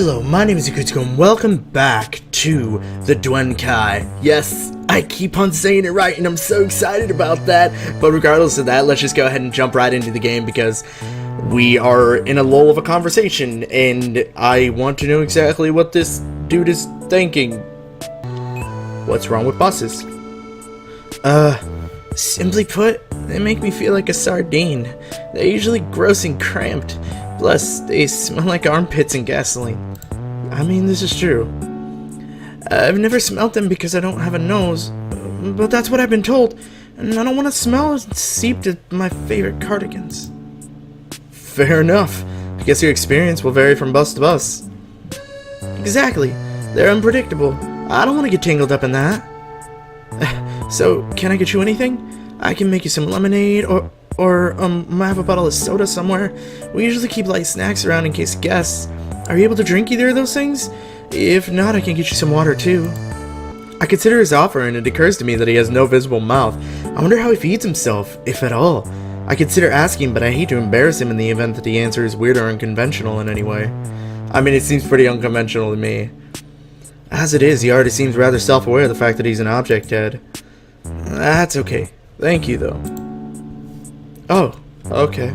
Hello, my name is Rekutsko and welcome back to the Duenkhy. Yes, I keep on saying it right and I'm so excited about that. But regardless of that, let's just go ahead and jump right into the game because we are in a lull of a conversation and I want to know exactly what this dude is thinking. What's wrong with buses? Simply put, they make me feel like a sardine. They're usually gross and cramped. Plus, they smell like armpits and gasoline. I mean, this is true. I've never smelled them because I don't have a nose, but that's what I've been told, and I don't want to smell seeped at my favorite cardigans. Fair enough. I guess your experience will vary from bus to bus. Exactly. They're unpredictable. I don't want to get tangled up in that. So, can I get you anything? I can make you some lemonade, or I have a bottle of soda somewhere. We usually keep light snacks around in case of guests. Are you able to drink either of those things? If not, I can get you some water too. I consider his offer, and it occurs to me that he has no visible mouth. I wonder how he feeds himself, if at all. I consider asking, but I hate to embarrass him in the event that the answer is weird or unconventional in any way. I mean, it seems pretty unconventional to me. As it is, he already seems rather self-aware of the fact that he's an object head. That's okay. Thank you, though. Oh, okay.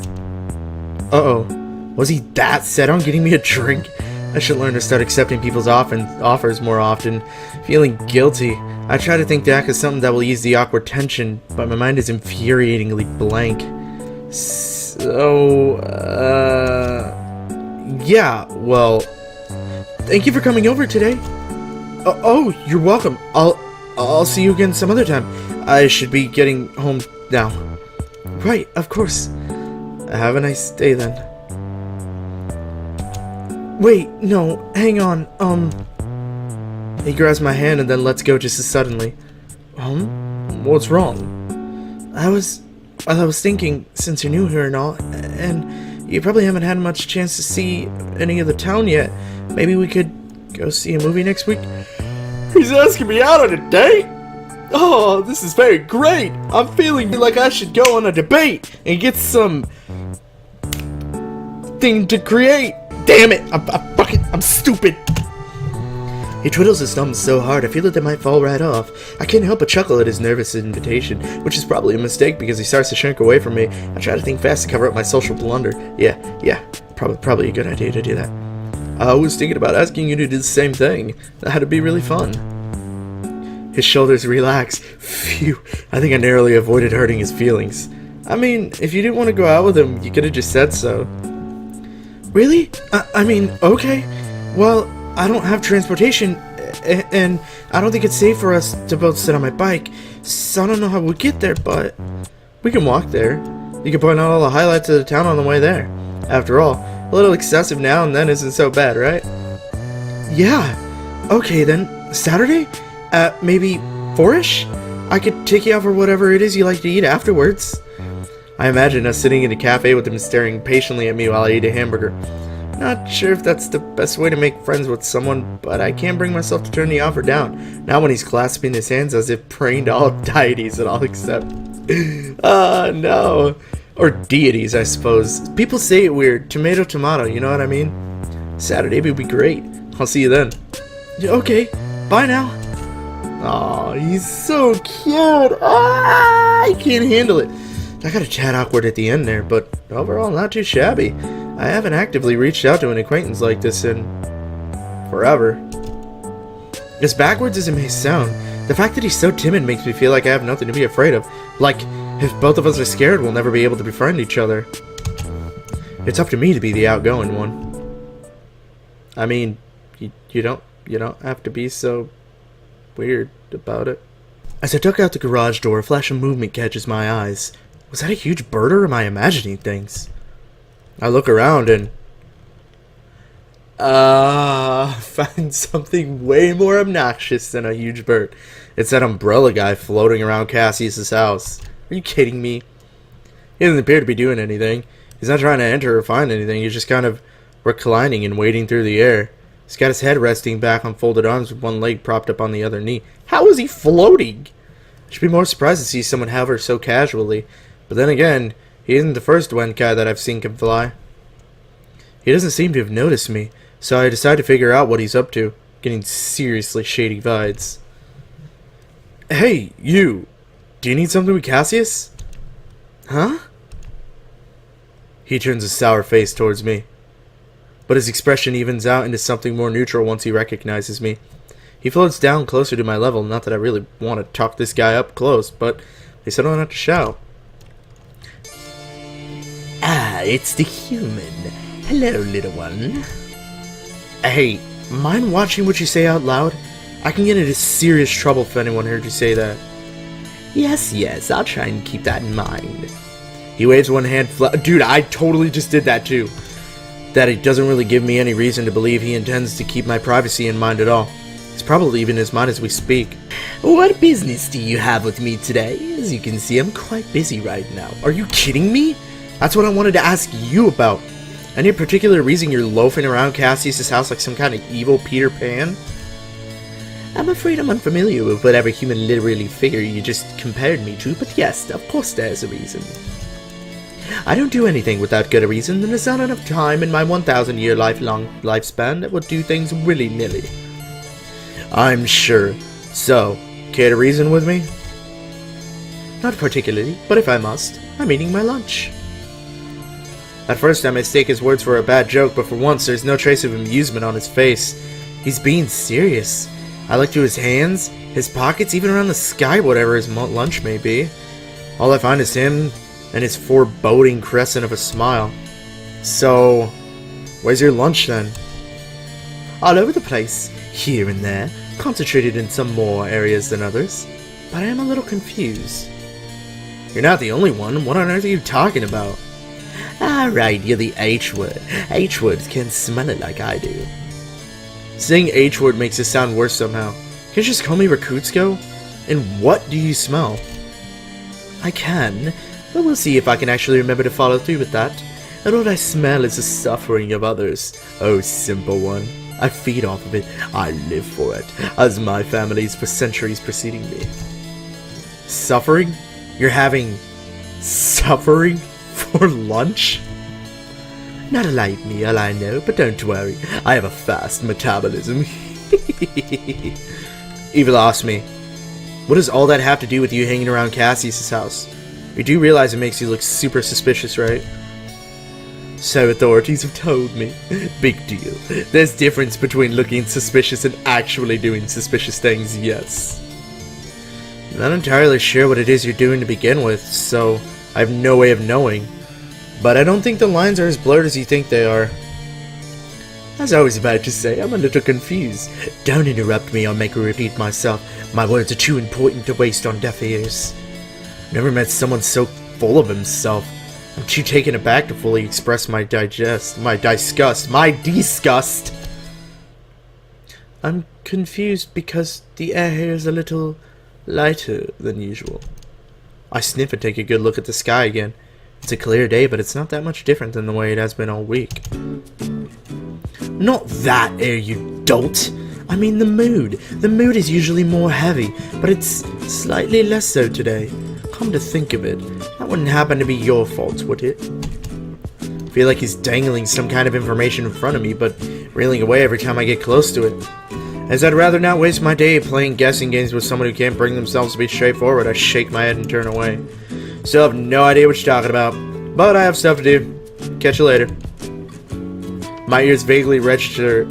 Uh-oh. Was he that set on getting me a drink? I should learn to start accepting people's offers more often. Feeling guilty. I try to think back of something that will ease the awkward tension, but my mind is infuriatingly blank. So, yeah, well, thank you for coming over today. Oh, you're welcome. I'll see you again some other time. I should be getting home now. Right, of course. Have a nice day then. Wait, no, hang on. He grabs my hand and then lets go just as suddenly. What's wrong? I was thinking, since you're new here and all, and you probably haven't had much chance to see any of the town yet, maybe we could go see a movie next week? He's asking me out on a date? Oh, this is very great! I'm feeling like I should go on a debate and get some thing to create. Damn it! I'm stupid! He twiddles his thumbs so hard I feel that they might fall right off. I can't help but chuckle at his nervous invitation, which is probably a mistake because he starts to shrink away from me. I try to think fast to cover up my social blunder. Yeah, probably a good idea to do that. I was thinking about asking you to do the same thing. That'd be really fun. His shoulders relax. Phew, I think I narrowly avoided hurting his feelings. I mean, if you didn't want to go out with him, you could have just said so. Really? I mean, okay. Well, I don't have transportation, and I don't think it's safe for us to both sit on my bike, so I don't know how we'll get there, but we can walk there. You can point out all the highlights of the town on the way there. After all, a little excessive now and then isn't so bad, right? Yeah. Okay, then, Saturday? Maybe 4-ish? I could take you out for whatever it is you like to eat afterwards. I imagine us sitting in a cafe with him staring patiently at me while I eat a hamburger. Not sure if that's the best way to make friends with someone, but I can't bring myself to turn the offer down. Not when he's clasping his hands as if praying to all deities that I'll accept. No. Or deities, I suppose. People say it weird. Tomato, you know what I mean? Saturday would be great. I'll see you then. Okay, bye now. Aw, he's so cute. I can't handle it. I got a tad awkward at the end there, but overall not too shabby. I haven't actively reached out to an acquaintance like this in forever. As backwards as it may sound, the fact that he's so timid makes me feel like I have nothing to be afraid of. Like, if both of us are scared, we'll never be able to befriend each other. It's up to me to be the outgoing one. I mean, you don't have to be so weird about it. As I duck out the garage door, a flash of movement catches my eyes. Was that a huge bird or am I imagining things? I look around and find something way more obnoxious than a huge bird. It's that umbrella guy floating around Cassius's house. Are you kidding me? He doesn't appear to be doing anything. He's not trying to enter or find anything. He's just kind of reclining and waiting through the air. He's got his head resting back on folded arms with one leg propped up on the other knee. How is he floating? I should be more surprised to see someone hover so casually. But then again, he isn't the first Duenkhy that I've seen can fly. He doesn't seem to have noticed me, so I decided to figure out what he's up to, getting seriously shady vibes. Hey, you! Do you need something with Cassius? Huh? He turns a sour face towards me, but his expression evens out into something more neutral once he recognizes me. He floats down closer to my level, not that I really want to talk this guy up close, but they said I don't have to shout. Ah, it's the human. Hello, little one. Hey, mind watching what you say out loud? I can get into serious trouble if anyone heard you say that. Yes, I'll try and keep that in mind. He waves one hand Dude, I totally just did that too. That it doesn't really give me any reason to believe he intends to keep my privacy in mind at all. It's probably even in his mind as we speak. What business do you have with me today? As you can see, I'm quite busy right now. Are you kidding me? That's what I wanted to ask you about. Any particular reason you're loafing around Cassius' house like some kind of evil Peter Pan? I'm afraid I'm unfamiliar with whatever human literary figure you just compared me to, but yes, of course there's a reason. I don't do anything without good reason, and there's not enough time in my 1,000-year lifelong lifespan that would do things willy-nilly. I'm sure. So, care to reason with me? Not particularly, but if I must, I'm eating my lunch. At first I mistake his words for a bad joke, but for once there's no trace of amusement on his face. He's being serious. I look to his hands, his pockets, even around the sky, whatever his lunch may be. All I find is him and his foreboding crescent of a smile. So, where's your lunch then? All over the place, here and there, concentrated in some more areas than others. But I am a little confused. You're not the only one. What on earth are you talking about? Alright, you're the H-word. H-words can smell it like I do. Saying H-word makes it sound worse somehow. Can you just call me Rekutsko? And what do you smell? I can, but we'll see if I can actually remember to follow through with that. And what I smell is the suffering of others. Oh, simple one. I feed off of it. I live for it, as my family's for centuries preceding me. Suffering? You're having suffering for lunch? Not a light meal, I know, but don't worry. I have a fast metabolism. Evil asked me, what does all that have to do with you hanging around Cassius' house? You do realize it makes you look super suspicious, right? So authorities have told me. Big deal. There's difference between looking suspicious and actually doing suspicious things, yes. I'm not entirely sure what it is you're doing to begin with, so I have no way of knowing. But I don't think the lines are as blurred as you think they are. As I was about to say, I'm a little confused. Don't interrupt me or make me repeat myself. My words are too important to waste on deaf ears. Never met someone so full of himself. I'm too taken aback to fully express my disgust. I'm confused because the air here is a little lighter than usual. I sniff and take a good look at the sky again. It's a clear day, but it's not that much different than the way it has been all week. Not that air, you dolt! I mean the mood. The mood is usually more heavy, but it's slightly less so today. Come to think of it, that wouldn't happen to be your fault, would it? I feel like he's dangling some kind of information in front of me, but reeling away every time I get close to it. As I'd rather not waste my day playing guessing games with someone who can't bring themselves to be straightforward, I shake my head and turn away. Still have no idea what you're talking about, but I have stuff to do. Catch you later. My ears vaguely register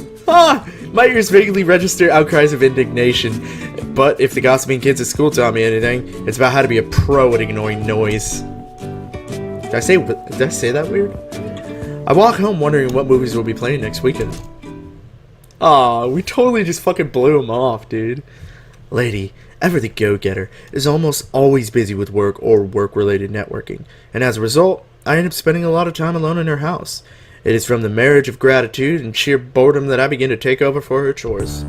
outcries of indignation. But if the gossiping kids at school taught me anything, it's about how to be a pro at ignoring noise. Did I say that weird? I walk home wondering what movies we'll be playing next weekend. Aw, we totally just fucking blew him off, dude. Lady, ever the go-getter, is almost always busy with work or work-related networking, and as a result, I end up spending a lot of time alone in her house. It is from the marriage of gratitude and sheer boredom that I begin to take over for her chores.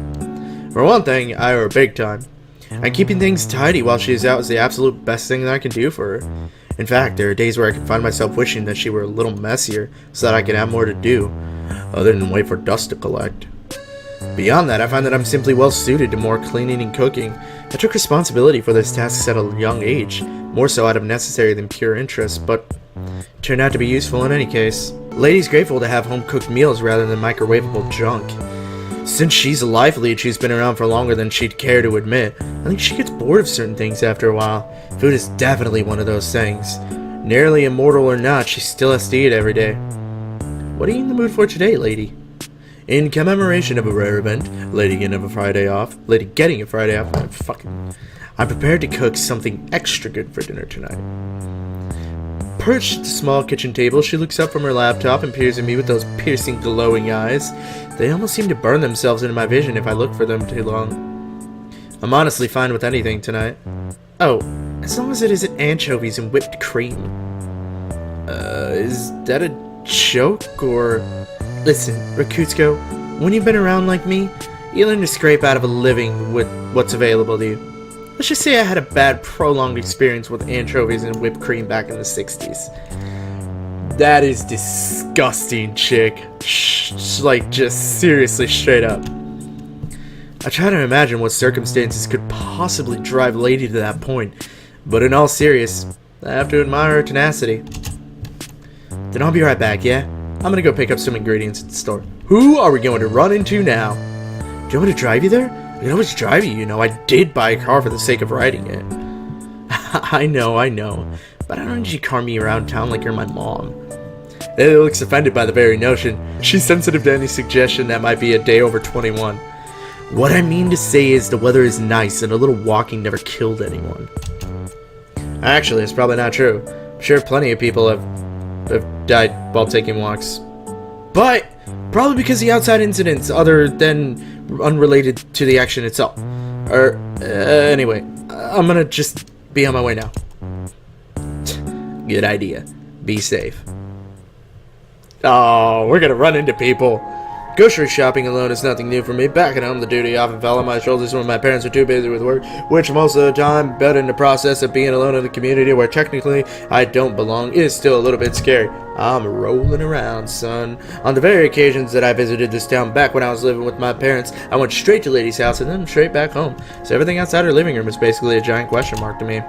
For one thing, I owe her big time. And keeping things tidy while she is out is the absolute best thing that I can do for her. In fact, there are days where I can find myself wishing that she were a little messier so that I could have more to do, other than wait for dust to collect. Beyond that, I find that I'm simply well suited to more cleaning and cooking. I took responsibility for those tasks at a young age, more so out of necessary than pure interest, but turned out to be useful in any case. Lady's grateful to have home-cooked meals rather than microwavable junk. Since she's a life lead, she's been around for longer than she'd care to admit. I think she gets bored of certain things after a while. Food is definitely one of those things. Nearly immortal or not, she still has to eat every day. What are you in the mood for today, lady? In commemoration of a rare event, Lady getting a Friday off. I'm prepared to cook something extra good for dinner tonight. Perched at the small kitchen table, she looks up from her laptop and peers at me with those piercing, glowing eyes. They almost seem to burn themselves into my vision if I look for them too long. I'm honestly fine with anything tonight. Oh, as long as it isn't anchovies and whipped cream. Is that a joke, or... Listen, Rekutsko, when you've been around like me, you learn to scrape out of a living with what's available to you. Let's just say I had a bad, prolonged experience with anchovies and whipped cream back in the 60s. That is disgusting, chick. Like, just seriously straight up. I try to imagine what circumstances could possibly drive Lady to that point, but in all seriousness, I have to admire her tenacity. Then I'll be right back, yeah? I'm gonna go pick up some ingredients at the store. Who are we going to run into now? Do you want me to drive you there? I can always drive you, you know. I did buy a car for the sake of riding it. I know. But I don't need you to car me around town like you're my mom. Lily looks offended by the very notion. She's sensitive to any suggestion that might be a day over 21. What I mean to say is the weather is nice and a little walking never killed anyone. Actually, it's probably not true. I'm sure plenty of people have died while taking walks. But probably because the outside incidents other than unrelated to the action itself. Anyway, I'm gonna just be on my way now. Good idea. Be safe. Oh, we're gonna run into people. Grocery shopping alone is nothing new for me. Back at home, the duty often fell on my shoulders when my parents were too busy with work, which most of the time, but in the process of being alone in the community where technically I don't belong, is still a little bit scary. I'm rolling around, son. On the very occasions that I visited this town back when I was living with my parents, I went straight to Lady's house and then straight back home. So everything outside her living room is basically a giant question mark to me.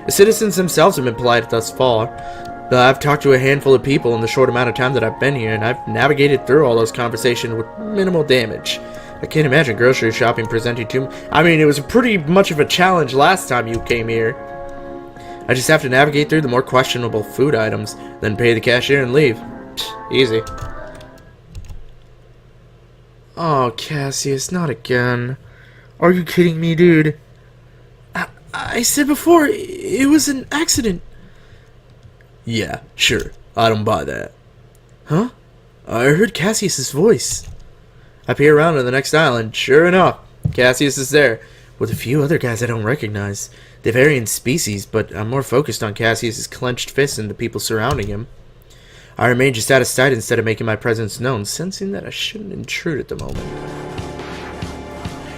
The citizens themselves have been polite thus far. I've talked to a handful of people in the short amount of time that I've been here, and I've navigated through all those conversations with minimal damage. I can't imagine grocery shopping presenting too... I mean, it was pretty much of a challenge last time you came here. I just have to navigate through the more questionable food items, then pay the cashier and leave. Psh, easy. Oh, Cassius, not again. Are you kidding me, dude? I said before, it was an accident. Yeah, sure. I don't buy that. Huh? I heard Cassius's voice. I peer around to the next island. Sure enough, Cassius is there, with a few other guys I don't recognize. They vary in species, but I'm more focused on Cassius's clenched fists and the people surrounding him. I remain just out of sight instead of making my presence known, sensing that I shouldn't intrude at the moment.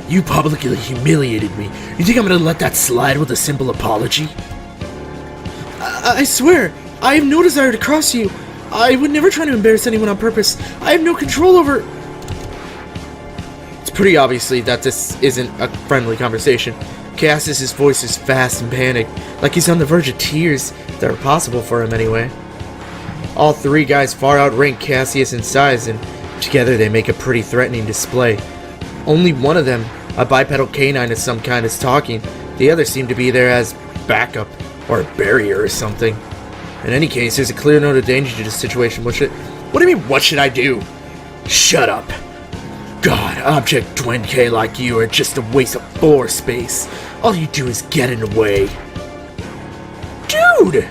You publicly humiliated me. You think I'm gonna let that slide with a simple apology? I swear, I have no desire to cross you. I would never try to embarrass anyone on purpose. I have no control over... It's pretty obviously that this isn't a friendly conversation. Cassius's voice is fast and panicked, like he's on the verge of tears that are possible for him anyway. All three guys far outrank Cassius in size, and together they make a pretty threatening display. Only one of them, a bipedal canine of some kind, is talking. The others seem to be there as backup, or a barrier or something. In any case, there's a clear note of danger to this situation. What do you mean, what should I do? Shut up. God, object Duenkhy like you are just a waste of floor space. All you do is get in the way. Dude!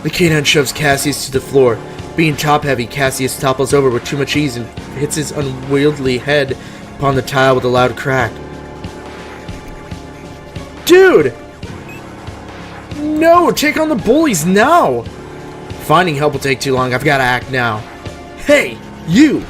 The canine shoves Cassius to the floor. Being top-heavy, Cassius topples over with too much ease and hits his unwieldy head upon the tile with a loud crack. Dude! No, take on the bullies now! Finding help will take too long. I've got to act now. Hey, you!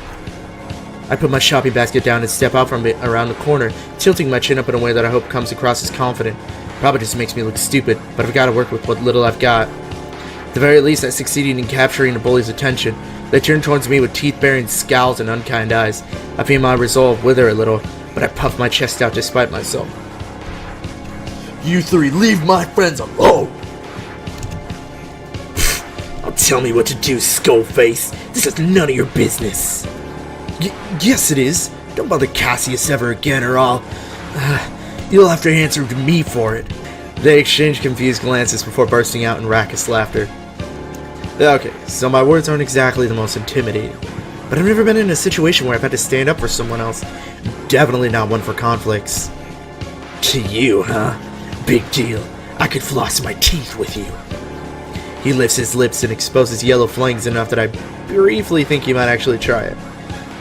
I put my shopping basket down and step out from it around the corner, tilting my chin up in a way that I hope comes across as confident. Probably just makes me look stupid, but I've got to work with what little I've got. At the very least, I succeeded in capturing the bullies' attention. They turned towards me with teeth-bearing scowls and unkind eyes. I feel my resolve wither a little, but I puff my chest out despite myself. You three, leave my friends alone! I'll tell me what to do, skullface. This is none of your business. Yes, it is. Don't bother Cassius ever again, or you'll have to answer to me for it. They exchanged confused glances before bursting out in raucous laughter. Okay, so my words aren't exactly the most intimidating, but I've never been in a situation where I've had to stand up for someone else. Definitely not one for conflicts. To you, huh? Big deal. I could floss my teeth with you. He lifts his lips and exposes yellow flanks enough that I briefly think he might actually try it.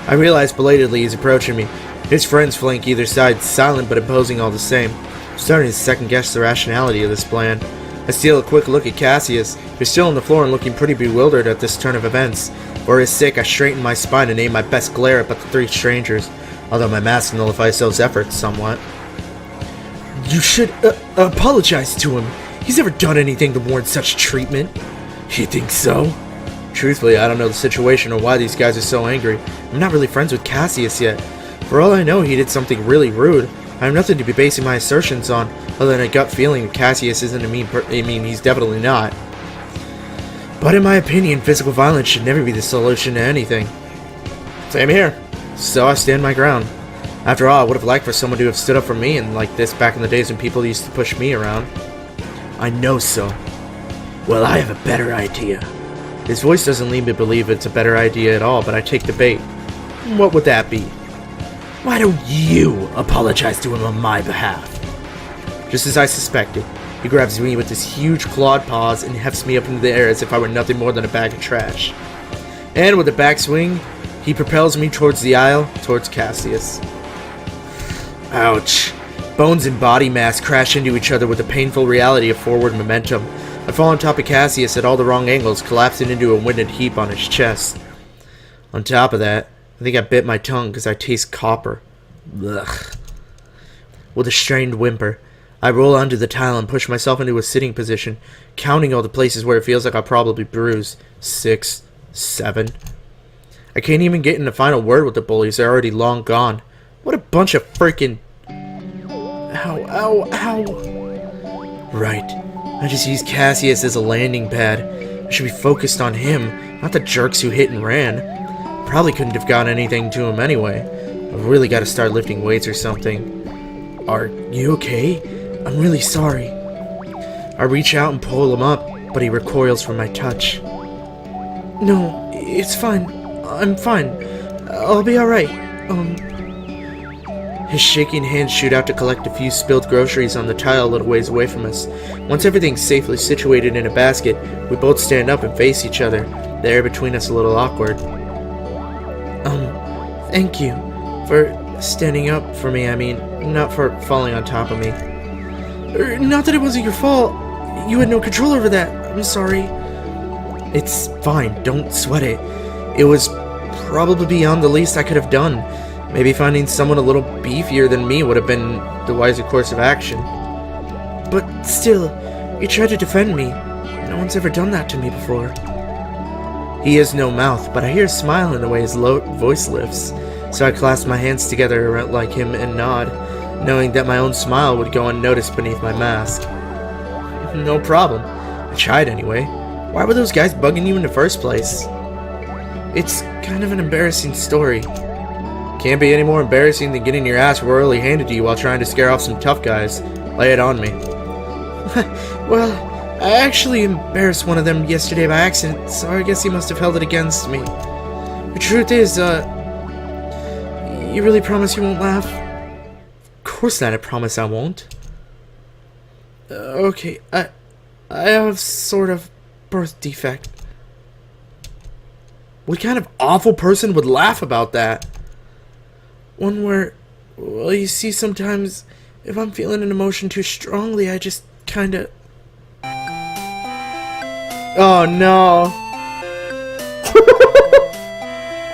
I realize belatedly he's approaching me. His friends flank either side, silent but imposing all the same. I'm starting to second guess the rationality of this plan. I steal a quick look at Cassius, who's still on the floor and looking pretty bewildered at this turn of events. For his sake, I straighten my spine and aim my best glare up at the three strangers, although my mask nullifies those efforts somewhat. You should apologize to him. He's never done anything to warrant such treatment. You think so? Truthfully, I don't know the situation or why these guys are so angry. I'm not really friends with Cassius yet. For all I know, he did something really rude. I have nothing to be basing my assertions on, other than a gut feeling that Cassius isn't a mean he's definitely not. But in my opinion, physical violence should never be the solution to anything. Same here. So I stand my ground. After all, I would have liked for someone to have stood up for me and like this back in the days when people used to push me around. I know so. Well, I have a better idea. His voice doesn't lead me to believe it's a better idea at all, but I take the bait. What would that be? Why don't you apologize to him on my behalf? Just as I suspected, he grabs me with his huge clawed paws and hefts me up into the air as if I were nothing more than a bag of trash. And with a backswing, he propels me towards the aisle, towards Cassius. Ouch. Bones and body mass crash into each other with the painful reality of forward momentum. I fall on top of Cassius at all the wrong angles, collapsing into a winded heap on his chest. On top of that, I think I bit my tongue because I taste copper. Ugh. With a strained whimper, I roll onto the tile and push myself into a sitting position, counting all the places where it feels like I'll probably bruise. 6, 7. I can't even get in a final word with the bullies, they're already long gone. What a bunch of freaking... Ow, ow, ow. Right. I just used Cassius as a landing pad. I should be focused on him, not the jerks who hit and ran. Probably couldn't have gotten anything to him anyway. I've really got to start lifting weights or something. Are you okay? I'm really sorry. I reach out and pull him up, but he recoils from my touch. No, it's fine. I'm fine. I'll be alright. His shaking hands shoot out to collect a few spilled groceries on the tile a little ways away from us. Once everything's safely situated in a basket, we both stand up and face each other, the air between us a little awkward. Thank you for standing up for me, not for falling on top of me. Not that it wasn't your fault. You had no control over that. I'm sorry. It's fine. Don't sweat it. It was probably beyond the least I could have done. Maybe finding someone a little beefier than me would have been the wiser course of action. But still, you tried to defend me. No one's ever done that to me before. He has no mouth, but I hear a smile in the way his low voice lifts, so I clasp my hands together like him and nod, knowing that my own smile would go unnoticed beneath my mask. No problem. I tried anyway. Why were those guys bugging you in the first place? It's kind of an embarrassing story. Can't be any more embarrassing than getting your ass royally handed to you while trying to scare off some tough guys. Lay it on me. Well, I actually embarrassed one of them yesterday by accident, so I guess he must have held it against me. The truth is, you really promise you won't laugh? Of course not, I promise I won't. Okay, I have sort of birth defect. What kind of awful person would laugh about that? One where, well, you see, sometimes if I'm feeling an emotion too strongly, I just kinda... Oh no!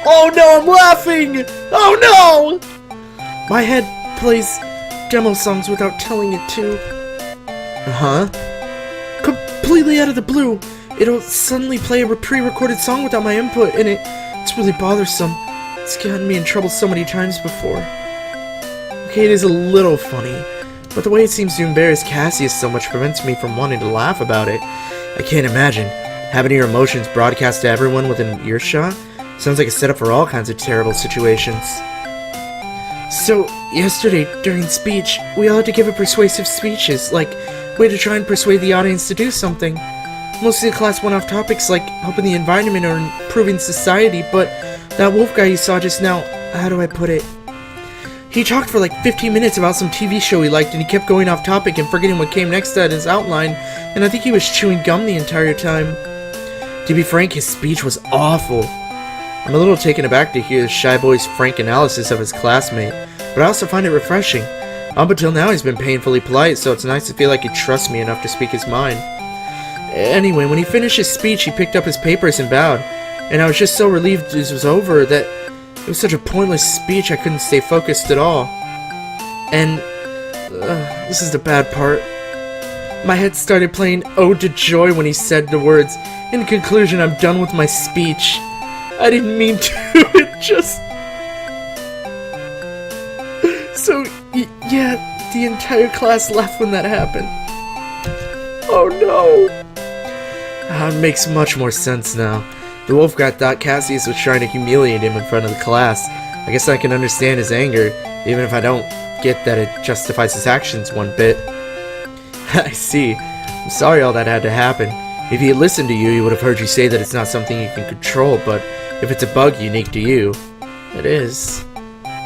Oh no, I'm laughing! Oh no! My head plays demo songs without telling it to. Uh-huh. Completely out of the blue, it'll suddenly play a pre-recorded song without my input, and it's really bothersome. It's gotten me in trouble so many times before. Okay, it is a little funny, but the way it seems to embarrass Cassius so much prevents me from wanting to laugh about it. I can't imagine Having your emotions broadcast to everyone within earshot sounds like a setup for all kinds of terrible situations. So, yesterday, during speech, we all had to give a persuasive speeches, like, way to try and persuade the audience to do something. Most of the class went off topics like helping the environment or improving society, but that wolf guy you saw just now, how do I put it? He talked for like 15 minutes about some TV show he liked, and he kept going off topic and forgetting what came next at his outline, and I think he was chewing gum the entire time. To be frank, his speech was awful. I'm a little taken aback to hear the shy boy's frank analysis of his classmate, but I also find it refreshing. Up until now, he's been painfully polite, so it's nice to feel like he trusts me enough to speak his mind. Anyway, when he finished his speech, he picked up his papers and bowed, and I was just so relieved this was over that it was such a pointless speech I couldn't stay focused at all. And this is the bad part. My head started playing Ode to Joy when he said the words, "In conclusion, I'm done with my speech." I didn't mean to, it just... So, yeah, the entire class laughed when that happened. Oh no! It makes much more sense now. The wolf guy thought Cassius was trying to humiliate him in front of the class. I guess I can understand his anger, even if I don't get that it justifies his actions one bit. I see. I'm sorry all that had to happen. If he had listened to you, he would have heard you say that it's not something you can control, but if it's a bug unique to you, it is.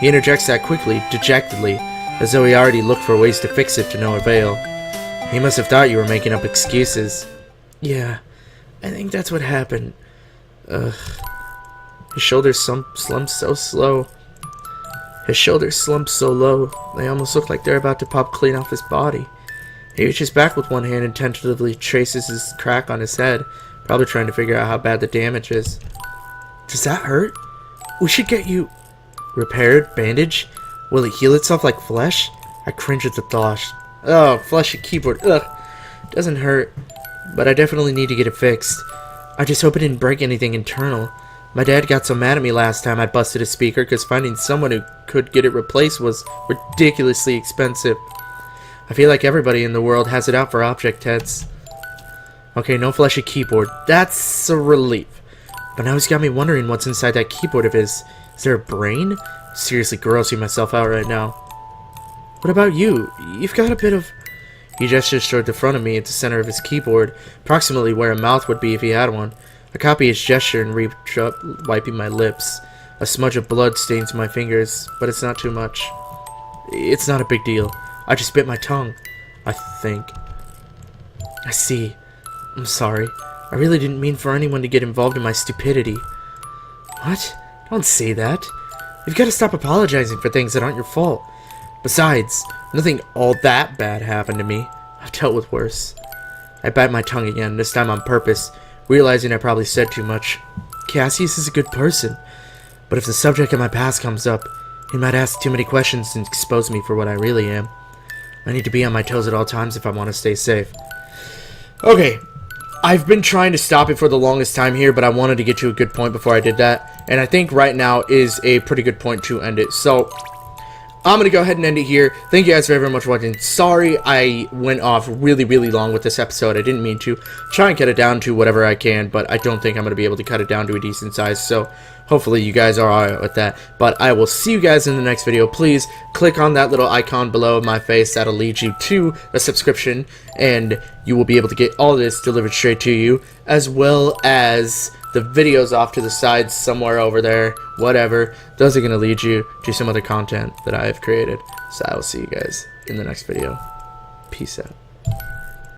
He interjects that quickly, dejectedly, as though he already looked for ways to fix it to no avail. He must have thought you were making up excuses. Yeah, I think that's what happened. Ugh. His shoulders slumped so slow. His shoulders slumped so low, they almost look like they're about to pop clean off his body. He reaches back with one hand and tentatively traces his crack on his head, probably trying to figure out how bad the damage is. Does that hurt? We should get you... repaired? Bandage? Will it heal itself like flesh? I cringe at the thought. Oh, fleshy keyboard. Ugh. Doesn't hurt, but I definitely need to get it fixed. I just hope it didn't break anything internal. My dad got so mad at me last time I busted a speaker because finding someone who could get it replaced was ridiculously expensive. I feel like everybody in the world has it out for object heads. Okay, no fleshy keyboard. That's a relief. But now he's got me wondering what's inside that keyboard of his. Is there a brain? Seriously grossing myself out right now. What about you? You've got a bit of... He gestures toward the front of me at the center of his keyboard, approximately where a mouth would be if he had one. I copy his gesture and reach up, wiping my lips. A smudge of blood stains my fingers, but it's not too much. It's not a big deal. I just bit my tongue, I think. I see. I'm sorry. I really didn't mean for anyone to get involved in my stupidity. What? Don't say that. You've got to stop apologizing for things that aren't your fault. Besides, nothing all that bad happened to me. I've dealt with worse. I bite my tongue again, this time on purpose, realizing I probably said too much. Cassius is a good person, but if the subject of my past comes up, he might ask too many questions and expose me for what I really am. I need to be on my toes at all times if I want to stay safe. Okay, I've been trying to stop it for the longest time here, but I wanted to get to a good point before I did that, and I think right now is a pretty good point to end it. So, I'm going to go ahead and end it here. Thank you guys very much for watching. Sorry I went off really, really long with this episode. I didn't mean to. Try and cut it down to whatever I can, but I don't think I'm going to be able to cut it down to a decent size, so hopefully you guys are alright with that. But I will see you guys in the next video. Please click on that little icon below my face. That'll lead you to a subscription, and you will be able to get all this delivered straight to you, as well as the videos off to the side somewhere over there, whatever. Those are going to lead you to some other content that I have created. So I will see you guys in the next video. Peace out.